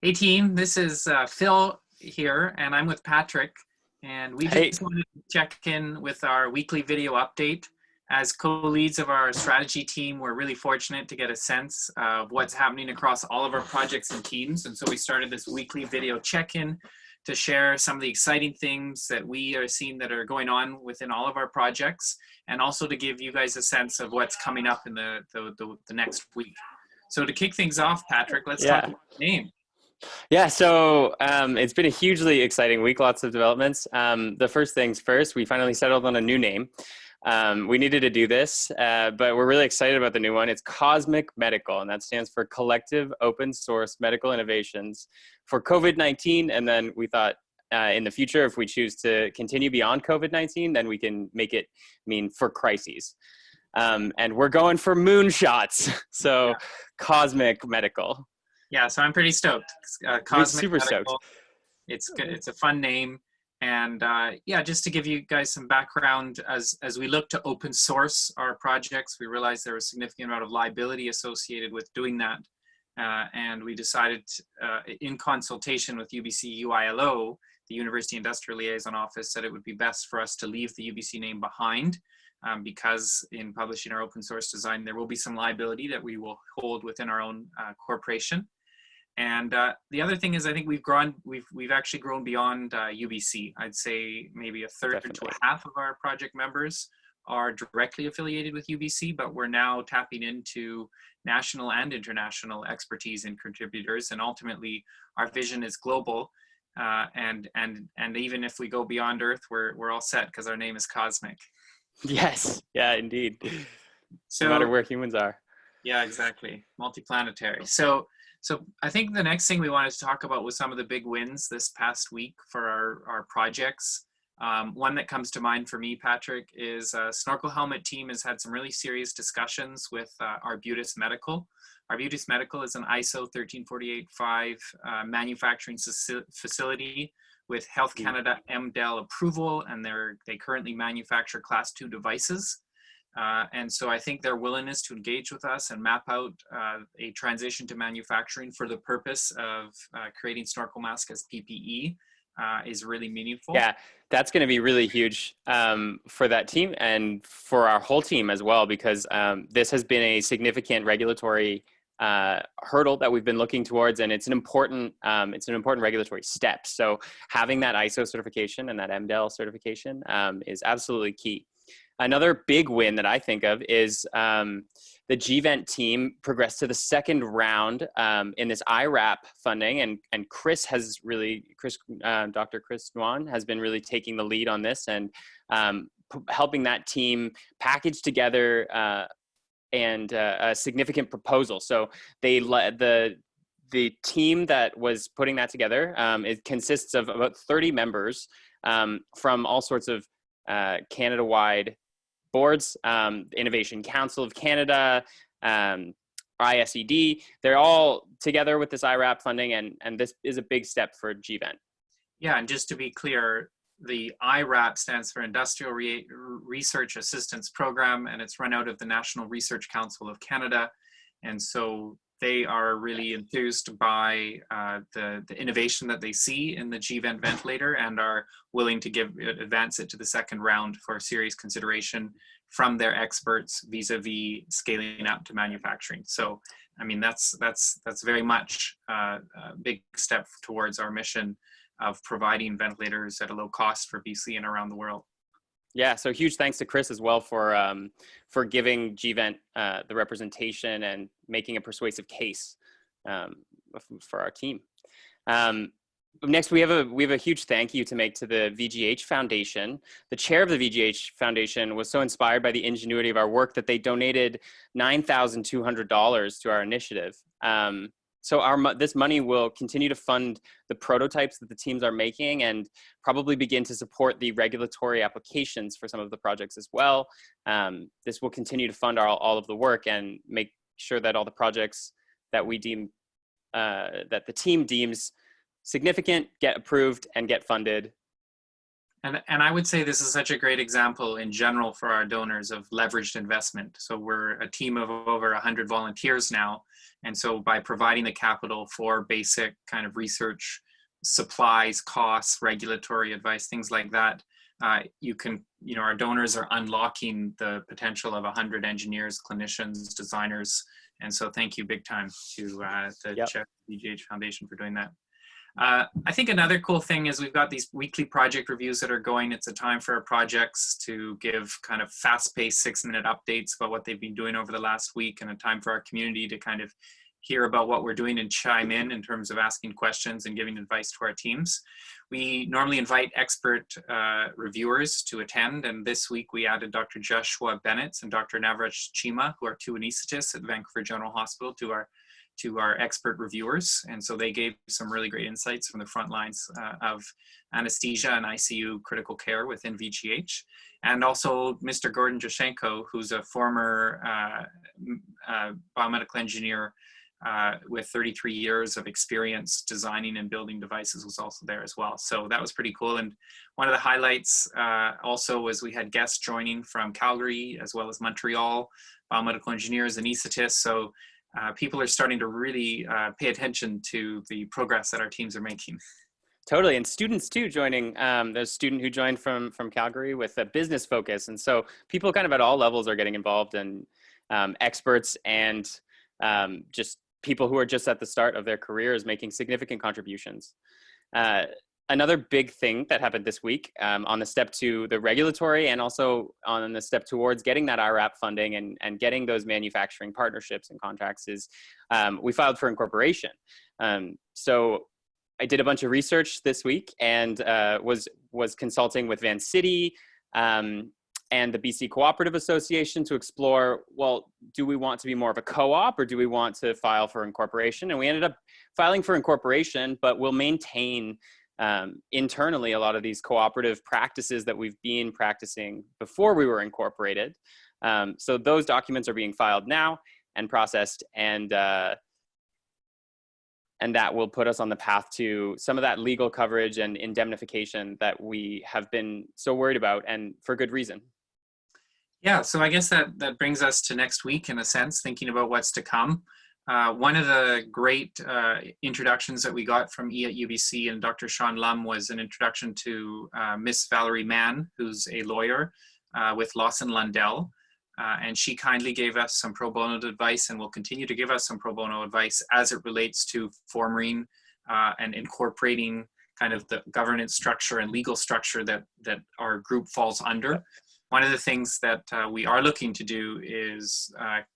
Hey team, this is Phil here, and I'm with Patrick, and we Hey, just wanted to check in with our weekly video update. As co-leads of our strategy team, we're really fortunate to get a sense of what's happening across all of our projects and teams, and so we started this weekly video check-in to share some of the exciting things that we are seeing that are going on within all of our projects, and also to give you guys a sense of what's coming up in the next week. So to kick things off, Patrick, let's talk yeah, about the name. yeah. So it's been a hugely exciting week. Lots of developments. The first things first, we finally settled on a new name. We needed to do this, but we're really excited about the new one. It's Cosmic Medical, and that stands for Collective Open Source Medical Innovations for COVID-19. And then we thought in the future, if we choose to continue beyond COVID-19, then we can make it mean for crises. And we're going for moonshots. So Cosmic Medical. Yeah, so I'm pretty stoked. We're Cosmic super stoked. Medical, it's good. It's a fun name, and yeah, just to give you guys some background, as we look to open source our projects, we realized there was a significant amount of liability associated with doing that, and we decided, in consultation with UBC UILO, the University Industrial Liaison Office, that it would be best for us to leave the UBC name behind. Because in publishing our open source design, there will be some liability that we will hold within our own corporation. And the other thing is, I think we've actually grown beyond UBC. I'd say maybe a third Definitely. to a half of our project members are directly affiliated with UBC, but we're now tapping into national and international expertise and contributors. And ultimately, our vision is global. And even if we go beyond Earth, we're all set because our name is Cosmic. Yes. Yeah, indeed. So, No matter where humans are. yeah, exactly. Multiplanetary. So I think the next thing we wanted to talk about was some of the big wins this past week for our projects. One that comes to mind for me, Patrick, is Snorkel Helmet team has had some really serious discussions with Arbutus Medical. Arbutus Medical is an ISO 13485 manufacturing facility with Health Canada MDEL approval, and they currently manufacture Class 2 devices. And so I think their willingness to engage with us and map out a transition to manufacturing for the purpose of creating snorkel mask as PPE is really meaningful. Yeah, that's going to be really huge for that team and for our whole team as well, because this has been a significant regulatory hurdle that we've been looking towards, and it's an important regulatory step. So having that ISO certification and that MDEL certification is absolutely key. Another big win that I think of is the gVent team progressed to the second round in this IRAP funding, and Dr. Chris Nguyen has been really taking the lead on this and helping that team package together and a significant proposal. So the team that was putting that together, it consists of about 30 members from all sorts of Canada-wide boards, Innovation Council of Canada, ISED. They're all together with this IRAP funding, and this is a big step for gVent. Yeah, and just to be clear, the IRAP stands for Industrial Research Assistance Program, and it's run out of the National Research Council of Canada. And so they are really enthused by the innovation that they see in the gVent ventilator and are willing to advance it to the second round for serious consideration from their experts vis-a-vis scaling up to manufacturing. So, I mean, that's very much a big step towards our mission of providing ventilators at a low cost for BC and around the world. Yeah, so huge thanks to Chris as well for giving gVent the representation and making a persuasive case for our team. Next, we have a huge thank you to make to the VGH Foundation. The chair of the VGH Foundation was so inspired by the ingenuity of our work that they donated $9,200 to our initiative. So this money will continue to fund the prototypes that the teams are making and probably begin to support the regulatory applications for some of the projects as well. This will continue to fund all of the work and make sure that all the projects that we deem, that the team deems significant, get approved and get funded And I would say this is such a great example in general for our donors of leveraged investment. So we're a team of over 100 volunteers now. And so by providing the capital for basic kind of research, supplies, costs, regulatory advice, things like that, our donors are unlocking the potential of 100 engineers, clinicians, designers. And so thank you big time to the Czech BGH Foundation for doing that. I think another cool thing is we've got these weekly project reviews that are going. It's a time for our projects to give kind of fast-paced 6-minute updates about what they've been doing over the last week, and a time for our community to kind of hear about what we're doing and chime in terms of asking questions and giving advice to our teams. We normally invite expert reviewers to attend, and this week we added Dr. Joshua Bennitz and Dr. Navraj Chima, who are 2 anesthetists at Vancouver General Hospital, to our expert reviewers. And so they gave some really great insights from the front lines of anesthesia and ICU critical care within VGH. And also Mr. Gordon Jasechko, who's a former biomedical engineer with 33 years of experience designing and building devices, was also there as well. So that was pretty cool. And one of the highlights also was we had guests joining from Calgary as well as Montreal, biomedical engineers, anesthetists. So people are starting to really pay attention to the progress that our teams are making. Totally, and students too joining. There's a student who joined from Calgary with a business focus, and so people kind of at all levels are getting involved, and experts and just people who are just at the start of their careers making significant contributions. Another big thing that happened this week on the step to the regulatory and also on the step towards getting that IRAP funding and getting those manufacturing partnerships and contracts is we filed for incorporation. So I did a bunch of research this week and was consulting with Van City and the BC Cooperative Association to explore, well, do we want to be more of a co-op or do we want to file for incorporation? And we ended up filing for incorporation, but we'll maintain internally a lot of these cooperative practices that we've been practicing before we were incorporated. So those documents are being filed now and processed, and that will put us on the path to some of that legal coverage and indemnification that we have been so worried about, and for good reason. Yeah, so I guess that brings us to next week in a sense, thinking about what's to come. One of the great introductions that we got from at UBC and Dr. Sean Lum was an introduction to Miss Valerie Mann, who's a lawyer with Lawson Lundell. And she kindly gave us some pro bono advice and will continue to give us some pro bono advice as it relates to forming and incorporating kind of the governance structure and legal structure that our group falls under. One of the things that we are looking to do is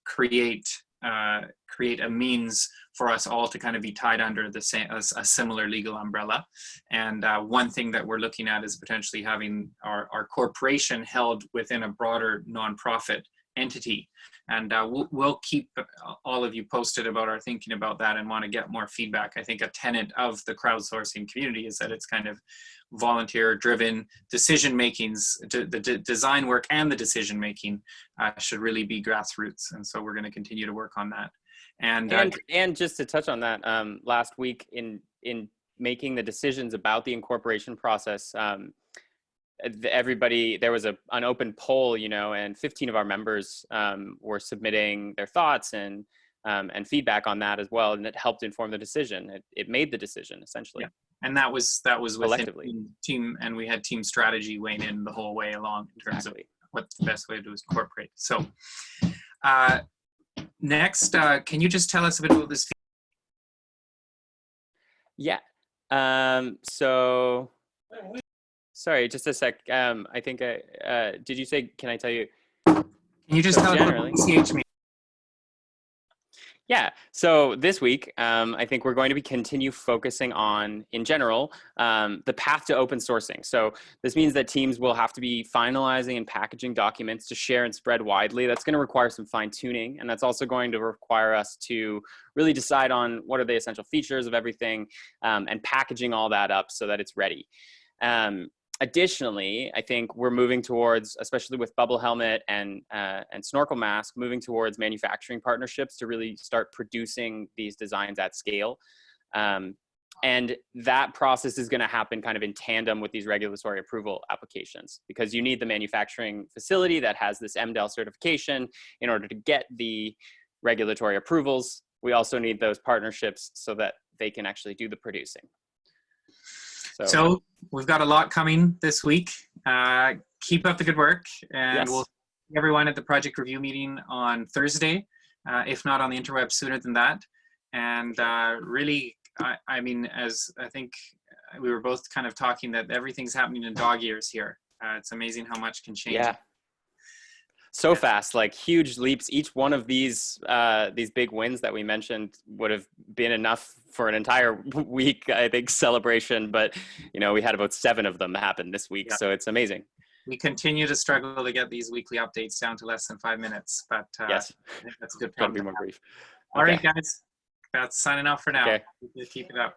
create a means for us all to kind of be tied under the same, a similar legal umbrella. And one thing that we're looking at is potentially having our corporation held within a broader nonprofit entity. And we'll keep all of you posted about our thinking about that and want to get more feedback. I think a tenet of the crowdsourcing community is that it's kind of volunteer driven decision makings, the design work and the decision making should really be grassroots. And so we're going to continue to work on that. And just to touch on that, last week in making the decisions about the incorporation process, everybody, there was an open poll, and 15 of our members were submitting their thoughts and feedback on that as well, and it helped inform the decision. It made the decision essentially. Yeah. And that was within team, and we had team strategy weighing in the whole way along in terms of what's the best way to incorporate. So next, can you just tell us a bit about this? Yeah. So sorry, just a sec. I think did you say? Can I tell you? Can you just tell us what PCH means? Yeah. So this week, I think we're going to continue focusing on, in general, the path to open sourcing. So this means that teams will have to be finalizing and packaging documents to share and spread widely. That's going to require some fine tuning, and that's also going to require us to really decide on what are the essential features of everything, and packaging all that up so that it's ready. Additionally, I think we're moving towards, especially with bubble helmet and snorkel mask, moving towards manufacturing partnerships to really start producing these designs at scale. And that process is going to happen kind of in tandem with these regulatory approval applications, because you need the manufacturing facility that has this MDEL certification in order to get the regulatory approvals. We also need those partnerships so that they can actually do the producing. So we've got a lot coming this week. Keep up the good work, and we'll see everyone at the project review meeting on Thursday, if not on the interweb sooner than that. And really, I mean, as I think we were both kind of talking, that everything's happening in dog years here. It's amazing how much can change. Yeah. So fast, like huge leaps. Each one of these big wins that we mentioned would have been enough for an entire week, I think, celebration. But, you know, we had about 7 of them happen this week. Yeah. So it's amazing. We continue to struggle to get these weekly updates down to less than 5 minutes. But yes, I think that's a good problem. Got to be more brief. All right, guys. That's signing off for now. Okay. Keep it up.